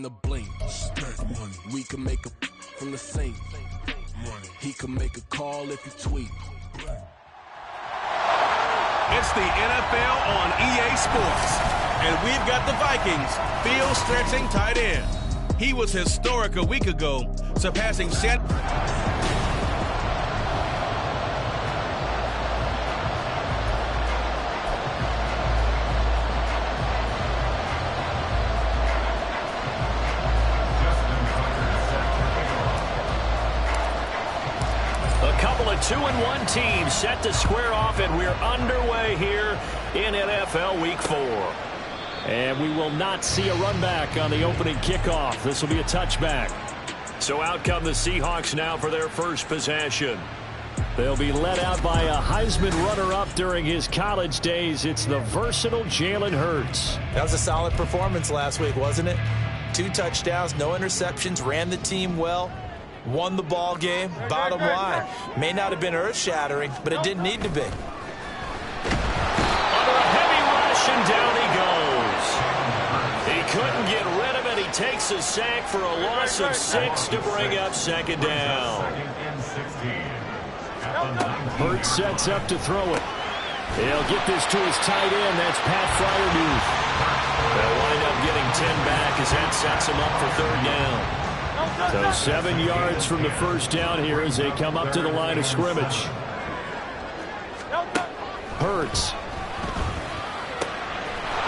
a blink. We can make a from the sink. He can make a call if you tweet. It's the NFL on EA Sports. And we've got the Vikings field-stretching tight end. He was historic a week ago, surpassing A couple of 2-1 teams set to square off, and we're underway here in NFL Week 4. And we will not see a run back on the opening kickoff. This will be a touchback. So out come the Seahawks now for their first possession. They'll be led out by a Heisman runner-up during his college days. It's the versatile Jalen Hurts. That was a solid performance last week, wasn't it? 2 touchdowns, no interceptions, ran the team well, won the ball game. Bottom line, may not have been earth-shattering, but it didn't need to be. Under a heavy rush, and down he goes. He couldn't get rid of it. He takes a sack for a loss of 6 to bring up second down. Hurts sets up to throw it. He'll get this to his tight end. That's Pat Fryermuth. They'll wind up getting 10 back as that sets him up for third down. So 7 yards from the first down here as they come up to the line of scrimmage. Hurts.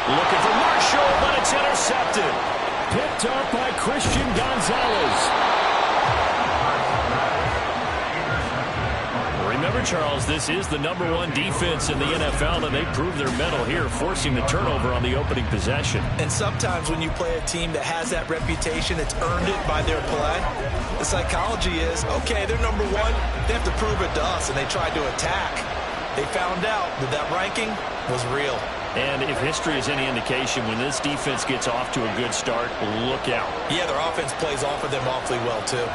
Looking for Marshall, but it's intercepted. Picked up by Christian Gonzalez. Remember, Charles, this is the #1 defense in the NFL, and they proved their mettle here, forcing the turnover on the opening possession. And sometimes when you play a team that has that reputation, it's earned it by their play. The psychology is, okay, they're #1. They have to prove it to us, and they tried to attack. They found out that that ranking was real. And if history is any indication, when this defense gets off to a good start, look out. Yeah, their offense plays off of them awfully well, too.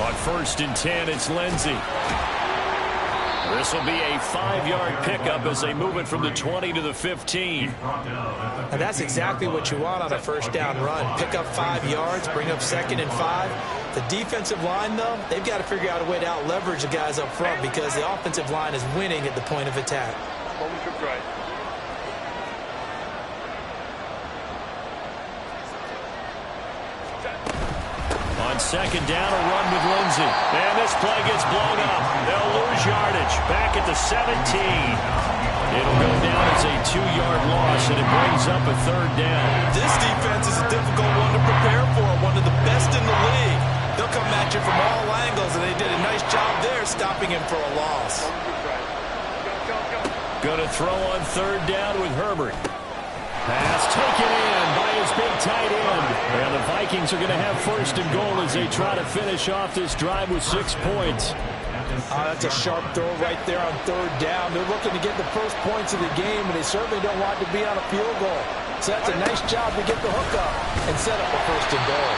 On 1st and 10, it's Lindsey. This will be a 5-yard pickup as they move it from the 20 to the 15. And that's exactly what you want on a first down run. Pick up 5 yards, bring up 2nd and 5. The defensive line, though, they've got to figure out a way to out-leverage the guys up front because the offensive line is winning at the point of attack. On 2nd down, a run with Lindsey. And this play gets blown up. They'll lose yardage. Back at the 17. It'll go down as a 2-yard loss, and it brings up a 3rd down. This defense is a difficult one to prepare for, one of the best in the league. They'll come at you from all angles, and they did a nice job there stopping him for a loss. Going to throw on 3rd down with Herbert. Pass taken in by his big tight end. And the Vikings are going to have 1st and goal as they try to finish off this drive with 6 points. That's a sharp throw right there on 3rd down. They're looking to get the first points of the game, and they certainly don't want to be on a field goal. So that's a nice job to get the hook up and set up a 1st and goal.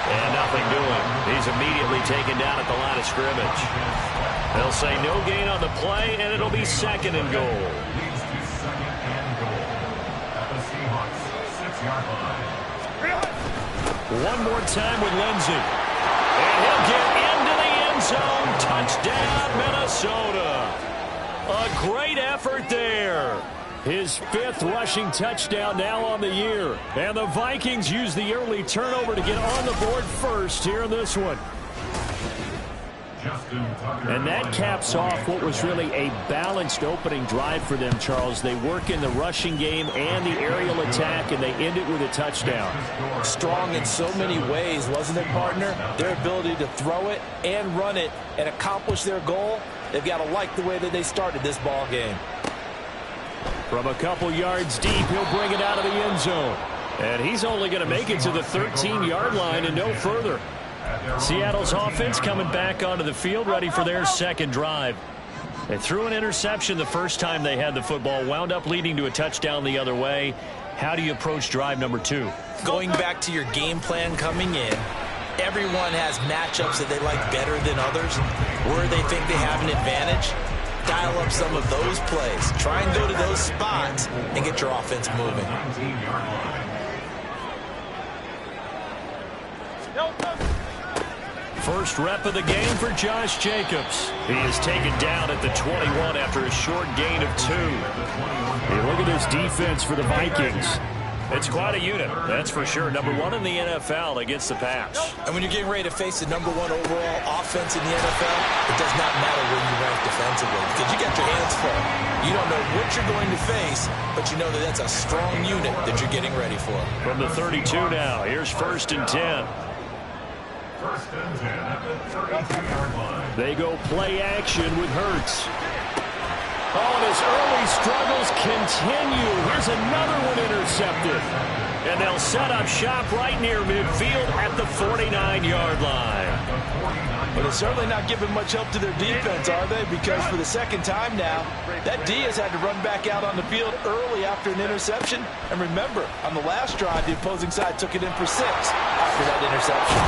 And nothing doing. He's immediately taken down at the line of scrimmage. They'll say no gain on the play, and it'll be 2nd and goal. One more time with Lindsey. And he'll get into the end zone. Touchdown, Minnesota. A great effort there. His 5th rushing touchdown now on the year. And the Vikings use the early turnover to get on the board first here in this one. And that caps off what was really a balanced opening drive for them, Charles. They work in the rushing game and the aerial attack, and they end it with a touchdown. Strong in so many ways, wasn't it, partner? Their ability to throw it and run it and accomplish their goal, they've got to like the way that they started this ball game. From a couple yards deep, he'll bring it out of the end zone. And he's only going to make it to the 13-yard line and no further. Seattle's offense coming back onto the field, ready for their 2nd drive. They threw an interception the first time they had the football, wound up leading to a touchdown the other way. How do you approach drive number 2? Going back to your game plan coming in, Everyone has matchups that they like better than others, where they think they have an advantage. Dial up some of those plays. Try and go to those spots and get your offense moving. First rep of the game for Josh Jacobs. He is taken down at the 21 after a short gain of 2. Hey, look at this defense for the Vikings. It's quite a unit, that's for sure. Number 1 in the NFL against the pass. And when you're getting ready to face the number 1 overall offense in the NFL, it does not matter where you rank defensively because you got your hands full. You don't know what you're going to face, but you know that that's a strong unit that you're getting ready for. From the 32 now, here's 1st and 10. First and 10 at the 32-yard line. They go play action with Hurts. Oh, and his early struggles continue. Here's another one intercepted. And they'll set up shop right near midfield at the 49-yard line. But they're certainly not giving much help to their defense, are they? Because for the second time now, that D has had to run back out on the field early after an interception. And remember, on the last drive, the opposing side took it in for 6 after that interception.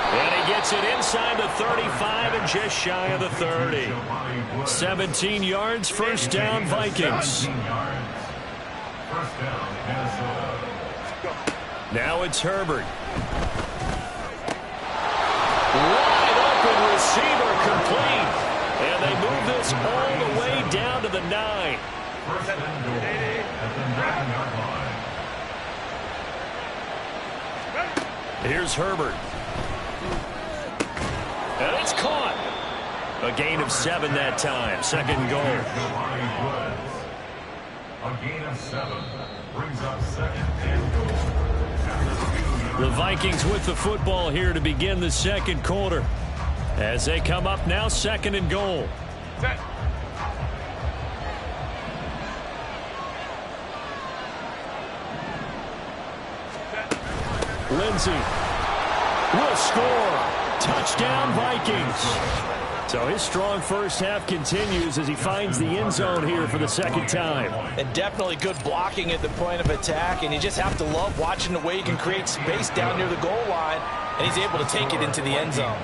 And he gets it inside the 35 and just shy of the 30. 17 yards, first down, Vikings. Now it's Herbert. Wide open receiver complete. And they move this all the way down to the 9. Here's Herbert. And it's caught. A gain of 7 that time. Second goal. A gain of 7 brings up second and goal. The Vikings with the football here to begin the second quarter. As they come up now, second and goal. Lindsey will score. Touchdown, Vikings. So his strong first half continues as he finds the end zone here for the second time. And definitely good blocking at the point of attack. And you just have to love watching the way he can create space down near the goal line. And he's able to take it into the end zone.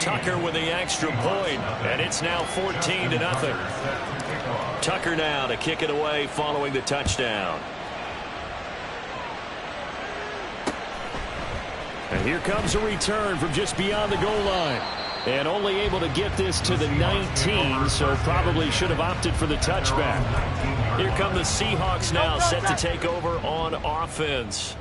Tucker with the extra point. And it's now 14-0. Tucker now to kick it away following the touchdown. And here comes a return from just beyond the goal line. And only able to get this to the 19, so probably should have opted for the touchback. Here come the Seahawks now, set to take over on offense.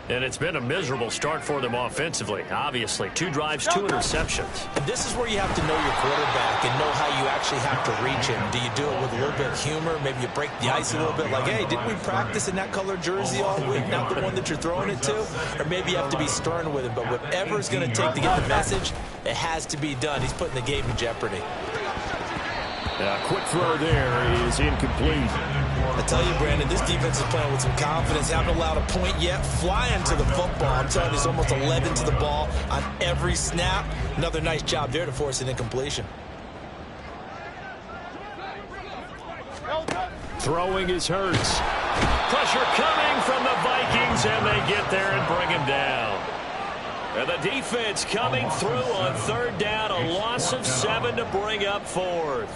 And it's been a miserable start for them offensively, obviously. 2 drives, 2 interceptions. And this is where you have to know your quarterback and know how you actually have to reach him. Do you do it with a little bit of humor? Maybe you break the ice a little bit, like, hey, didn't we practice in that color jersey all week, not the one that you're throwing it to? Or maybe you have to be stern with him. But whatever it's going to take to get the message, it has to be done. He's putting the game in jeopardy. Quick throw there is incomplete. I tell you, Brandon, this defense is playing with some confidence. Haven't allowed a point yet. Flying to the football. I'm telling you, it's almost 11 to the ball on every snap. Another nice job there to force an incompletion. Throwing is Hurts. Pressure coming from the Vikings, and they get there and bring him down. And the defense coming through on third down. A loss of 7 to bring up 4th.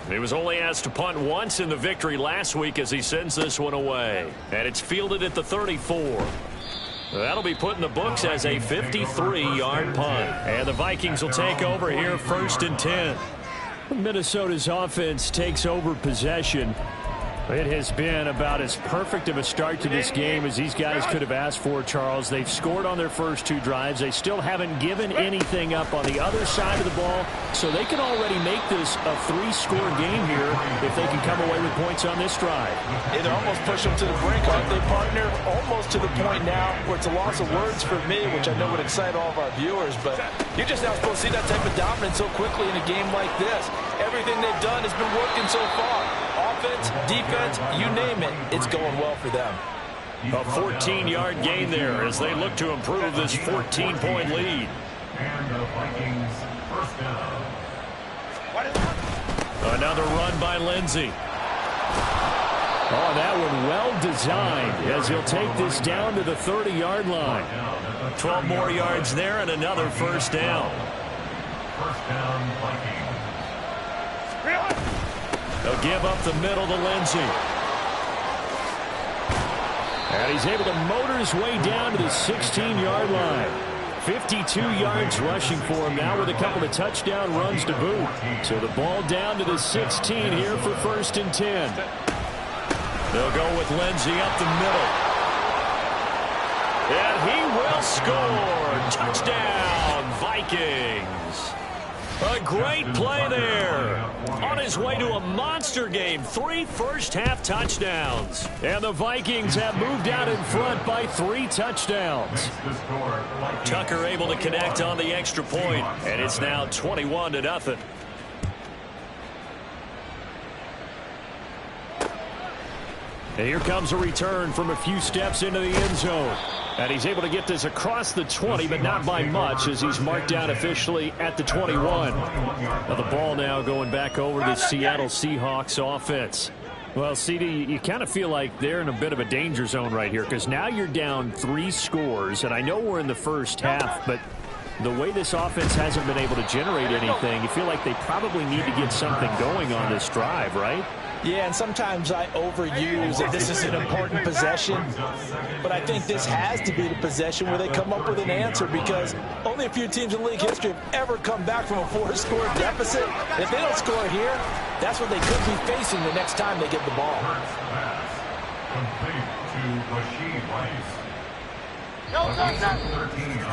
He was only asked to punt once in the victory last week as he sends this one away. And it's fielded at the 34. That'll be put in the books as a 53-yard punt. And the Vikings will take over here, 1st and 10. Minnesota's offense takes over possession. It has been about as perfect of a start to this game as these guys could have asked for, Charles. They've scored on their first 2 drives. They still haven't given anything up on the other side of the ball, so they can already make this a 3-score game here if they can come away with points on this drive. Yeah, they're almost pushing them to the brink, aren't they, partner? Almost to the point now where it's a loss of words for me, which I know would excite all of our viewers, but you're just not supposed to see that type of dominance so quickly in a game like this. Everything they've done has been working so far. Offense, defense, you name it, it's going well for them. A 14-yard gain there as they look to improve this 14-point lead. And the Vikings first down. Another run by Lindsey. Oh, that one well designed as he'll take this down to the 30-yard line. 12 more yards there and another first down. First down, Vikings. They'll give up the middle to Lindsey. And he's able to motor his way down to the 16-yard line. 52 yards rushing for him now with a couple of touchdown runs to boot. So the ball down to the 16 here for 1st and 10. They'll go with Lindsey up the middle. And he will score. Touchdown, Vikings. A great play there. On his way to a monster game. 3 first-half touchdowns. And the Vikings have moved out in front by 3 touchdowns. Tucker able to connect on the extra point, and it's now 21-0. And here comes a return from a few steps into the end zone. And he's able to get this across the 20, but not by much as he's marked down officially at the 21. Now the ball now going back over the Seattle Seahawks offense. Well, CD, you kind of feel like they're in a bit of a danger zone right here because now you're down 3 scores, and I know we're in the first half, but the way this offense hasn't been able to generate anything, you feel like they probably need to get something going on this drive, right? Yeah, and sometimes I overuse that this is an important possession, but I think this has to be the possession where they come up with an answer because only a few teams in league history have ever come back from a 4-score deficit. And if they don't score here, that's what they could be facing the next time they get the ball.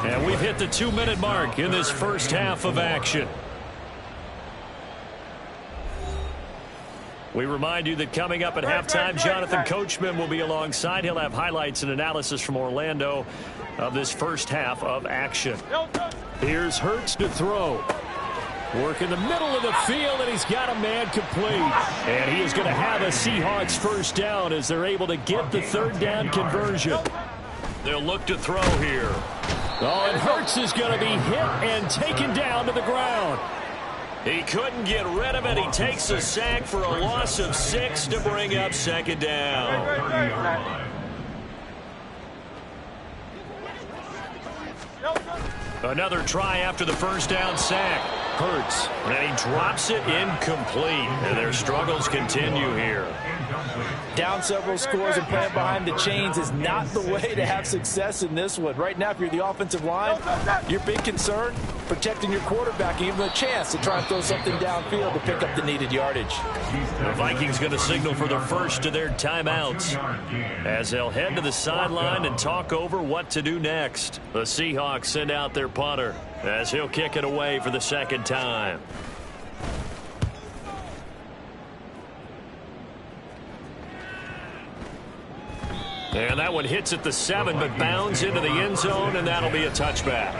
And we've hit the 2-minute mark in this first half of action. We remind you that coming up at halftime, Jonathan Coachman will be alongside. He'll have highlights and analysis from Orlando of this first half of action. Here's Hurts to throw. Work in the middle of the field, and he's got a man complete. And he is going to have a Seahawks first down as they're able to get the 3rd down conversion. They'll look to throw here. Oh, and Hurts is going to be hit and taken down to the ground. He couldn't get rid of it. He takes a sack for a loss of 6 to bring up 2nd down. Another try after the first down sack. Hurts, and he drops it incomplete. And their struggles continue here. Down several scores and playing behind the chains is not the way to have success in this one. Right now, if you're the offensive line, your big concern, protecting your quarterback, and giving him a chance to try and throw something downfield to pick up the needed yardage. The Vikings going to signal for the first of their timeouts as they'll head to the sideline and talk over what to do next. The Seahawks send out their punter as he'll kick it away for the 2nd time. And that one hits at the 7, but bounds into the end zone, and that'll be a touchback.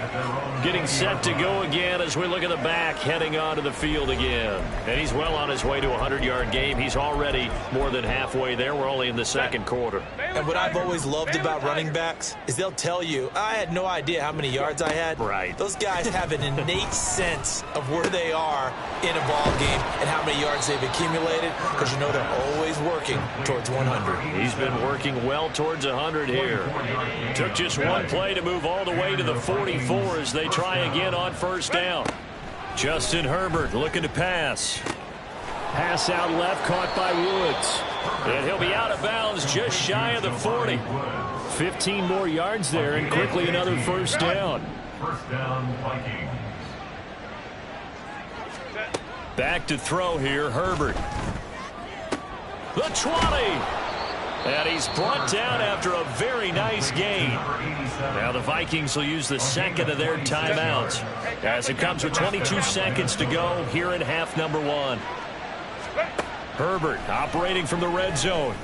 Getting set to go again as we look at the back, heading onto the field again. And he's well on his way to a 100-yard game. He's already more than halfway there. We're only in the 2nd quarter. And what I've always loved about running backs is they'll tell you, I had no idea how many yards I had. Right. Those guys have an innate sense of where they are in a ball game and how many yards they've accumulated because you know they're always working towards 100. He's been working well towards 100 here. Took just one play to move all the way to the 44 as they try again on first down. Justin Herbert looking to pass. Pass out left, caught by Woods. And he'll be out of bounds just shy of the 40. 15 more yards there and quickly another first down. First down, Vikings. Back to throw here, Herbert. The 20. And he's brought down after a very nice gain. Now the Vikings will use the 2nd of their timeouts as it comes with 22 seconds to go here in half number 1. Herbert operating from the red zone.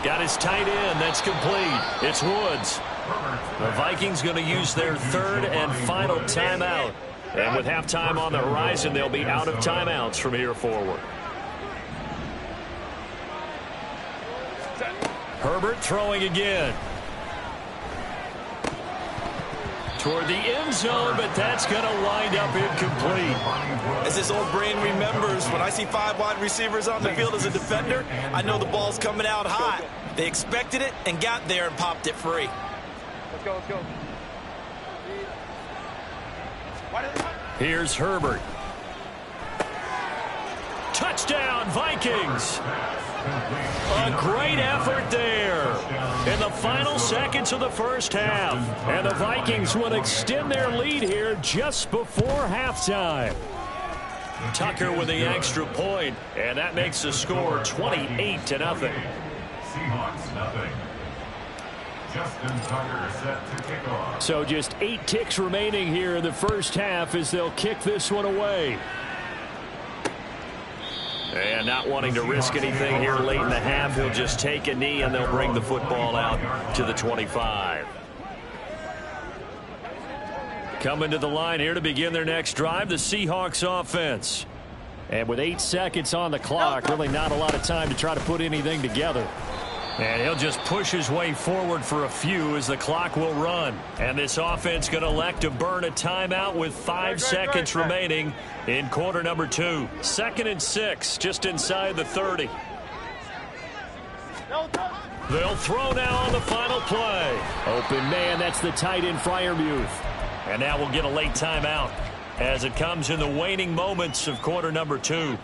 Got his tight end. That's complete. It's Woods. The Vikings going to use their 3rd and final timeout. And with halftime on the horizon, they'll be out of timeouts from here forward. Herbert throwing again. toward the end zone, but that's going to wind up incomplete. As this old brain remembers, when I see 5 wide receivers on the field as a defender, I know the ball's coming out hot. They expected it and got there and popped it free. Let's go, let's go. Here's Herbert. Touchdown, Vikings. A great effort there in the final seconds of the first half. And the Vikings will extend their lead here just before halftime. Tucker with the extra point, and that makes the score 28-0. Seahawks nothing. Justin Tucker set to kick off. So just 8 ticks remaining here in the first half as they'll kick this one away. And not wanting to risk anything here late in the half, he'll just take a knee and they'll bring the football out to the 25. Coming to the line here to begin their next drive, the Seahawks offense. And with 8 seconds on the clock, really not a lot of time to try to put anything together. And he'll just push his way forward for a few as the clock will run. And this offense going to elect to burn a timeout with 5 seconds remaining in quarter number 2. 2nd and 6, just inside the 30. They'll throw now on the final play. Open man, that's the tight end Freiermuth. And now we'll get a late timeout as it comes in the waning moments of quarter number 2.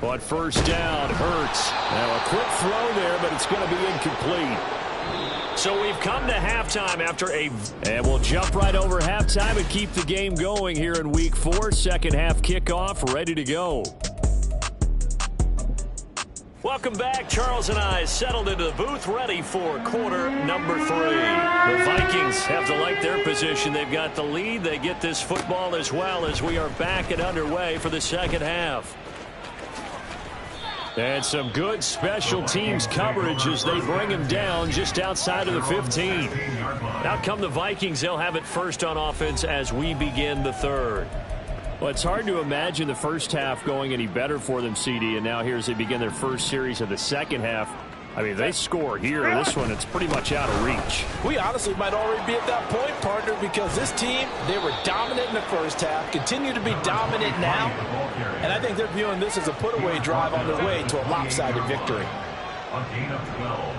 But first down, Hurts. Now a quick throw there, but it's going to be incomplete. So we've come to halftime after and we'll jump right over halftime and keep the game going here in week 4. Second half kickoff, ready to go. Welcome back. Charles and I settled into the booth, ready for quarter number 3. The Vikings have to like their position. They've got the lead. They get this football as well as we are back and underway for the second half. And some good special teams coverage as they bring him down just outside of the 15. Out come the Vikings. They'll have it first on offense as we begin the third. Well, it's hard to imagine the first half going any better for them, CD, and now here as they begin their first series of the second half. I mean, they score here. This one, it's pretty much out of reach. We honestly might already be at that point, partner, because this team, they were dominant in the first half, continue to be dominant now, and I think they're viewing this as a put-away drive on their way to a lopsided victory. A gain of 12.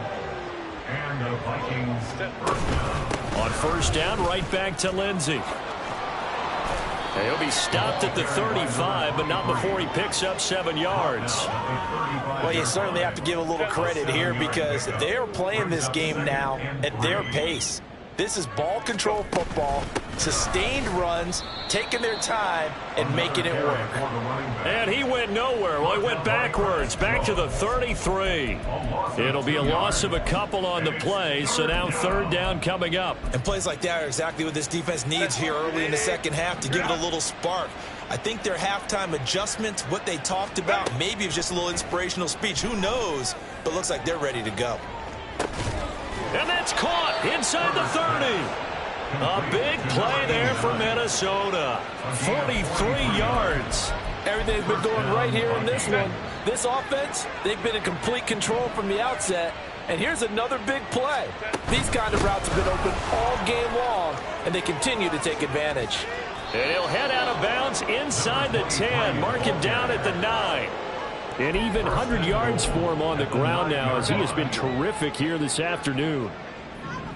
And the Vikings first down. On first down, right back to Lindsey. He'll be stopped at the 35, but not before he picks up 7 yards. Well, you certainly have to give a little credit here because they're playing this game now at their pace. This is ball control football, sustained runs, taking their time, and making it work. And he went nowhere. Well, he went backwards, back to the 33. It'll be a loss of a couple on the play, so now third down coming up. And plays like that are exactly what this defense needs here early in the second half to give it a little spark. I think their halftime adjustments, what they talked about, maybe it was just a little inspirational speech. Who knows? But looks like they're ready to go. And that's caught inside the 30. A big play there for Minnesota. 43 yards. Everything's been going right here in this one. This offense, they've been in complete control from the outset. And here's another big play. These kind of routes have been open all game long, and they continue to take advantage. And he'll head out of bounds inside the 10. Mark him down at the 9. And even 100 yards for him on the ground now as he has been terrific here this afternoon.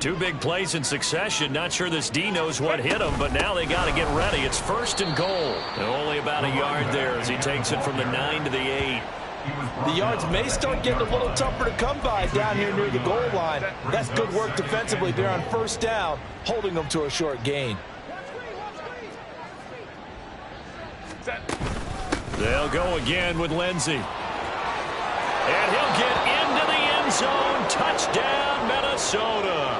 2 big plays in succession. Not sure this D knows what hit him, but now they got to get ready. It's first and goal. And only about a yard there as he takes it from the 9 to the 8. The yards may start getting a little tougher to come by down here near the goal line. That's good work defensively there on first down, holding them to a short gain. They'll go again with Lindsey. And he'll get into the end zone. Touchdown, Minnesota.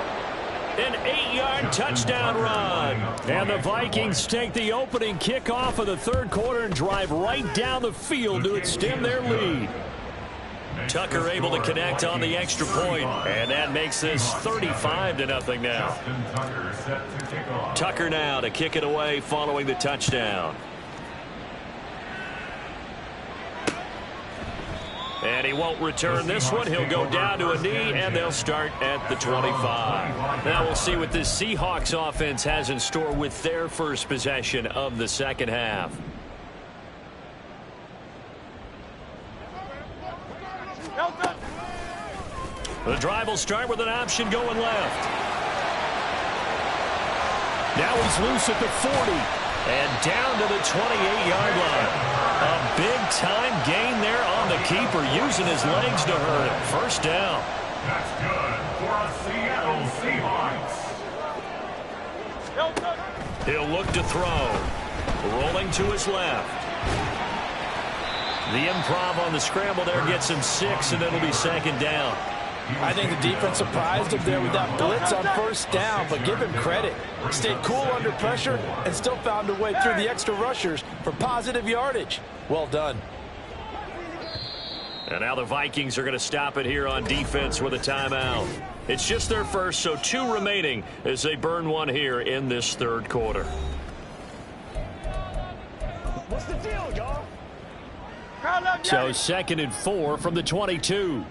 An 8-yard touchdown run. And the Vikings take the opening kickoff of the third quarter and drive right down the field to extend their lead. Tucker able to connect on the extra point, and that makes this 35-0 now. Tucker now to kick it away following the And he won't return this one. He'll go down to a knee, and they'll start at the 25. Now we'll see what this Seahawks offense has in store with their first possession of the second half. The drive will start with an option going left. Now he's loose at the 40 and down to the 28-yard line. A big-time gain there on the keeper, using his legs to hurt him. First down. That's good for a Seattle Seahawks. He'll look to throw. Rolling to his left. The improv on the scramble there gets him 6, and it'll be second down. I think the defense surprised him there with that blitz on first down, but give him credit. Stayed cool under pressure and still found a way through the extra rushers for positive yardage. Well done. And now the Vikings are going to stop it here on defense with a timeout. It's just their first, so 2 remaining as they burn one here in this third quarter. What's the deal, y'all? So 2nd and 4 from the 22.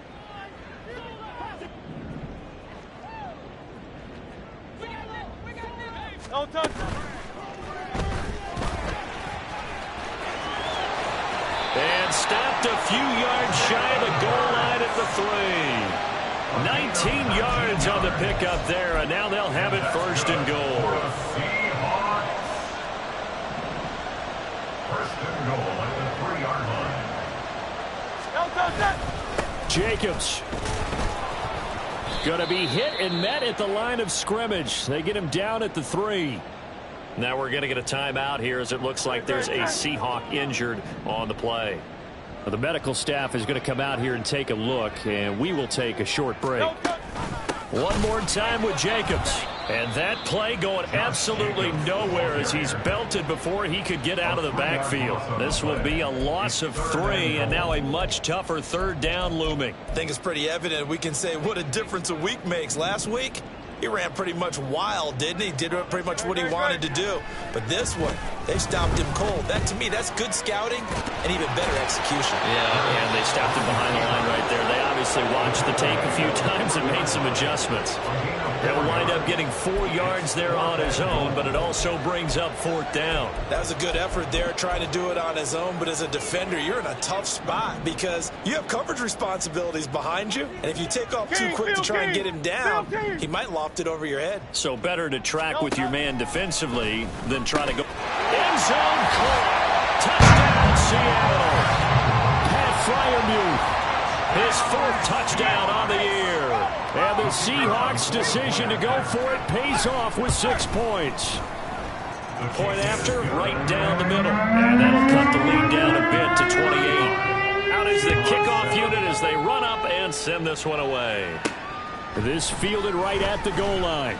And stopped a few yards shy of the goal line at the 3. 19 yards on the pickup there, and now they'll have it first and goal. First and goal at the 3-yard line. Jacobs. Going to be hit and met at the line of scrimmage. They get him down at the 3. Now we're going to get a timeout here as it looks like there's a Seahawk injured on the play. The medical staff is going to come out here and take a look, and we will take a short break. One more time with Jacobs. And that play going absolutely nowhere as he's belted before he could get out of the backfield. This will be a loss of 3, and now a much tougher third down looming. I think it's pretty evident. We can say what a difference a week makes. Last week, he ran pretty much wild, didn't he? Did pretty much what he wanted to do. But this one, they stopped him cold. That, to me, that's good scouting and even better execution. Yeah, and they stopped him behind the line right there. They obviously watched the tape a few times and made some adjustments. He'll wind up getting 4 yards there on his own, but it also brings up 4th down. That was a good effort there, trying to do it on his own. But as a defender, you're in a tough spot because you have coverage responsibilities behind you. And if you take off too quick to try and get him down, he might loft it over your head. So better to track with your man defensively than try to go. End zone caught. Touchdown, Seattle. Pat Freiermuth. His 4th touchdown on the year. And the Seahawks' decision to go for it pays off with 6 points. Point after, right down the middle. And that'll cut the lead down a bit to 28. Out is the kickoff unit as they run up and send this one away. This fielded right at the goal line.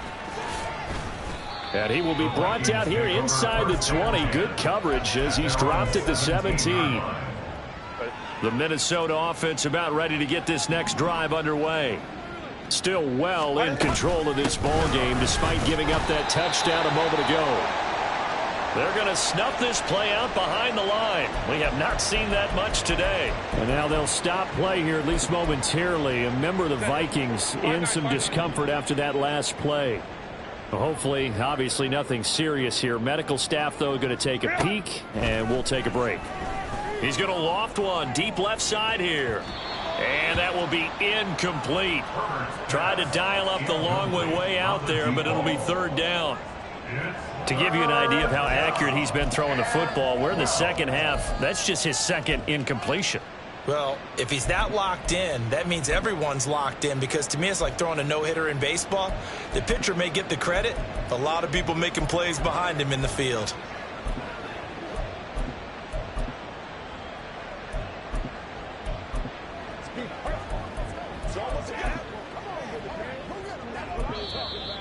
And he will be brought down here inside the 20. Good coverage as he's dropped at the 17. The Minnesota offense about ready to get this next drive underway. Still well in control of this ball game despite giving up that touchdown a moment ago. They're going to snuff this play out behind the line. We have not seen that much today. And now they'll stop play here, at least momentarily. A member of the Vikings in some discomfort after that last play. Well, hopefully, obviously nothing serious here. Medical staff, though, going to take a peek, and we'll take a break. He's going to loft one deep left side here. And that will be incomplete. Tried to dial up the long one way out there, but it'll be 3rd down. To give you an idea of how accurate he's been throwing the football, we're in the second half. That's just his 2nd incompletion. Well, if he's that locked in, that means everyone's locked in, because to me it's like throwing a no-hitter in baseball. The pitcher may get the credit, a lot of people making plays behind him in the field.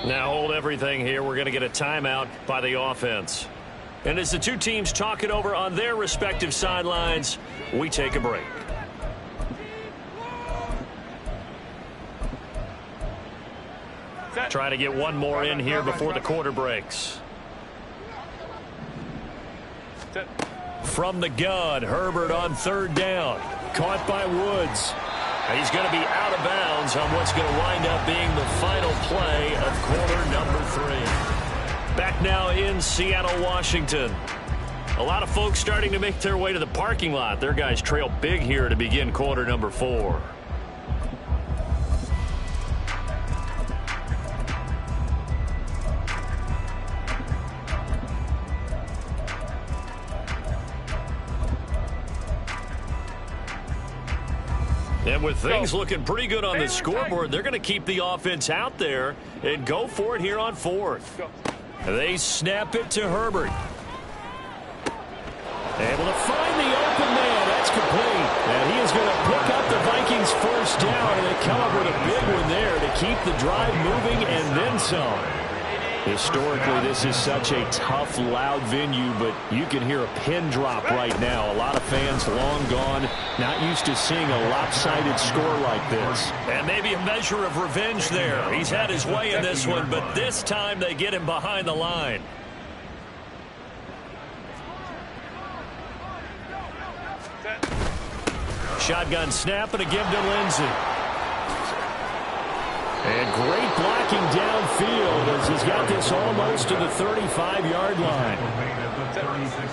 Now hold everything here. We're going to get a timeout by the offense. And as the two teams talk it over on their respective sidelines, we take a break. Try to get one more in here before the quarter breaks. From the gun, Herbert on 3rd down. caught by Woods. He's going to be out of bounds on what's going to wind up being the final play of quarter number 3. Back now in Seattle, Washington. A lot of folks starting to make their way to the parking lot. Their guys trail big here to begin quarter number 4. And with things looking pretty good on the scoreboard, they're going to keep the offense out there and go for it here on 4th. They snap it to Herbert. Able to find the open man. That's complete. And he is going to pick up the Vikings first down, and they come up with a big one there to keep the drive moving and then some. Historically, this is such a tough, loud venue, but you can hear a pin drop right now. A lot of fans long gone, not used to seeing a lopsided score like this. And maybe a measure of revenge there. He's had his way in this one, but this time they get him behind the line. Shotgun snap and a give to Lindsey. And great blocking downfield as he's got this almost to the 35-yard line.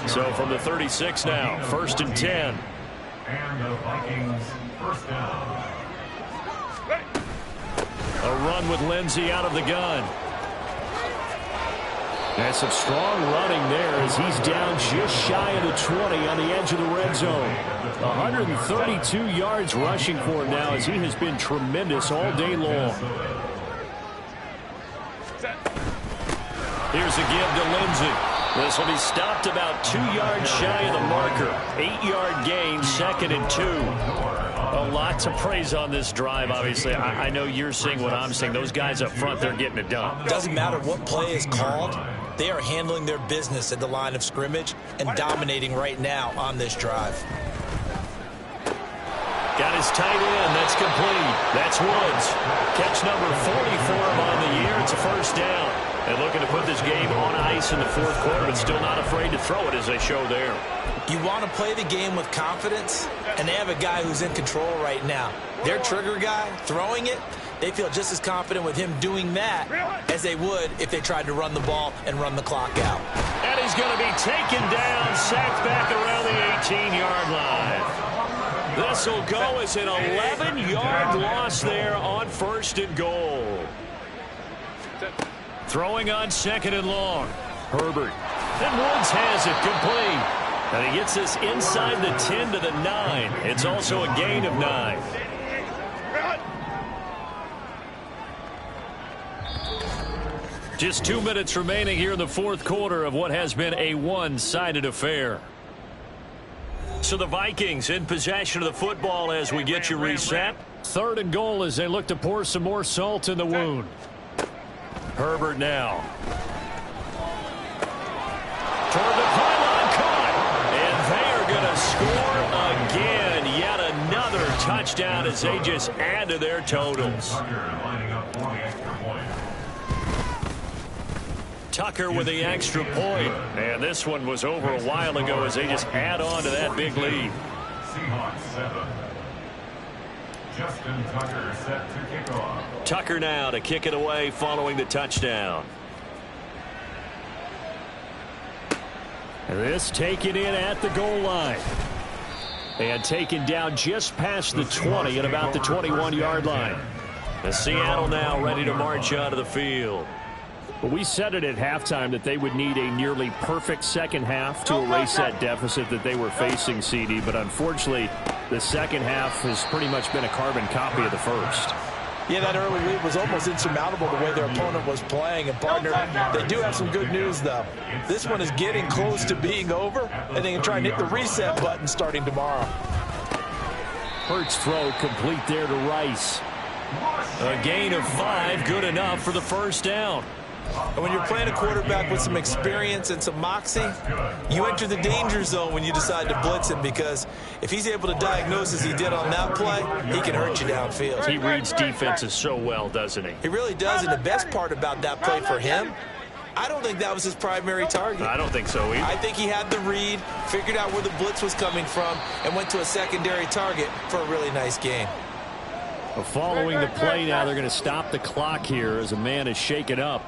So from the 36 now, 1st and 10. And the Vikings first down. A run with Lindsey out of the gun. And some strong running there as he's down just shy of the 20 on the edge of the red zone. 132 yards rushing for him now as he has been tremendous all day long. Here's a give to Lindsey. This will be stopped about 2 yards shy of the marker. 8-yard gain, 2nd and 2. A lot to praise on this drive, obviously. I know you're seeing what I'm seeing. Those guys up front, they're getting it done. Doesn't matter what play is called. They are handling their business at the line of scrimmage and dominating right now on this drive. Got his tight end. That's complete. That's Woods. Catch number 40 for him on the year. It's a first down. And looking to put this game on ice in the 4th quarter, but still not afraid to throw it as they show there. You want to play the game with confidence, and they have a guy who's in control right now. Their trigger guy, throwing it, they feel just as confident with him doing that as they would if they tried to run the ball and run the clock out. And he's going to be taken down, sacked back around the 18-yard line. This will go as an 11-yard loss there on 1st and goal. Throwing on 2nd and long. Herbert. And Woods has it complete. And he gets this inside the 10 to the 9. It's also a gain of 9. Just 2 minutes remaining here in the 4th quarter of what has been a one-sided affair. So the Vikings in possession of the football as we get you reset. 3rd and goal as they look to pour some more salt in the wound. Herbert now. Toward the pylon, caught. And they are going to score again. Yet another touchdown as they just add to their totals. Tucker with the extra point. And this one was over a while ago as they just add on to that big lead. Seahawks 7. Justin Tucker set to kick off. Tucker now to kick it away following the touchdown. This taken in at the goal line. And taken down just past the 20 at about the 21-yard line. And Seattle now ready to march onto the field. Well, we said it at halftime that they would need a nearly perfect second half to erase that deficit that they were facing, CD. But unfortunately, the second half has pretty much been a carbon copy of the first. Yeah, that early lead was almost insurmountable the way their opponent was playing. And, partner, they do have some good news, though. This one is getting close to being over, and they can try and hit the reset button starting tomorrow. Hurts throw complete there to Rice. A gain of 5, good enough for the first down. And when you're playing a quarterback with some experience and some moxie, you enter the danger zone when you decide to blitz him, because if he's able to diagnose as he did on that play, he can hurt you downfield. He reads defenses so well, doesn't he? He really does, and the best part about that play for him I don't think that was his primary target. I don't think so either. I think he had the read, figured out where the blitz was coming from, and went to a secondary target for a really nice gain. Well, following the play now, they're going to stop the clock here as a man is shaken up.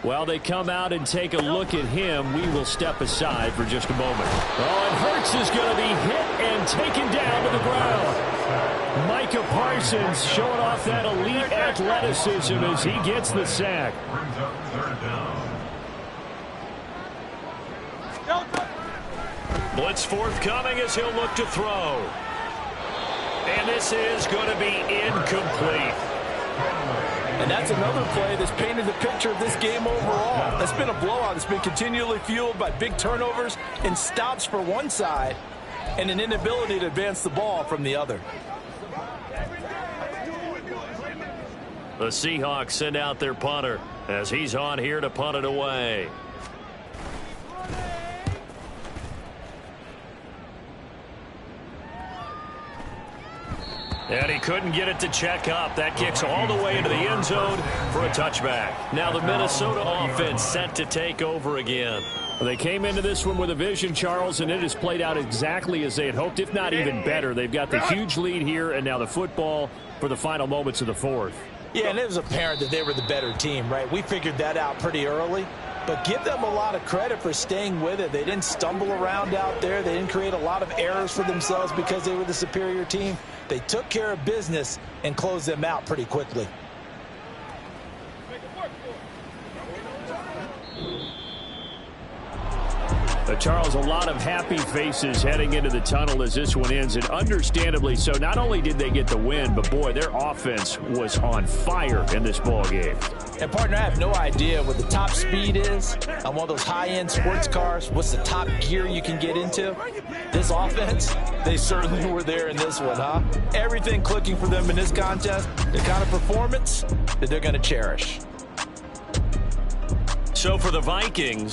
While they come out and take a look at him, we will step aside for just a moment. Oh, and Hurts is going to be hit and taken down to the ground. Micah Parsons showing off that elite athleticism as he gets the sack. Brings up third down. Blitz forthcoming as he'll look to throw. And this is going to be incomplete. And that's another play that's painted the picture of this game overall. It's been a blowout. It's been continually fueled by big turnovers and stops for one side and an inability to advance the ball from the other. The Seahawks send out their punter as he's on here to punt it away. And he couldn't get it to check up. That kicks all the way into the end zone for a touchback. Now the Minnesota offense set to take over again. They came into this one with a vision, Charles, and it has played out exactly as they had hoped, if not even better. They've got the huge lead here, and now the football for the final moments of the fourth. Yeah, and it was apparent that they were the better team, right? We figured that out pretty early. But give them a lot of credit for staying with it. They didn't stumble around out there. They didn't create a lot of errors for themselves because they were the superior team. They took care of business and closed them out pretty quickly. Charles, a lot of happy faces heading into the tunnel as this one ends, and understandably so. Not only did they get the win, but boy, their offense was on fire in this ball game. And partner, I have no idea what the top speed is on one of those high-end sports cars. What's the top gear you can get into? This offense, they certainly were there in this one, huh? Everything clicking for them in this contest, the kind of performance that they're going to cherish. So for the Vikings,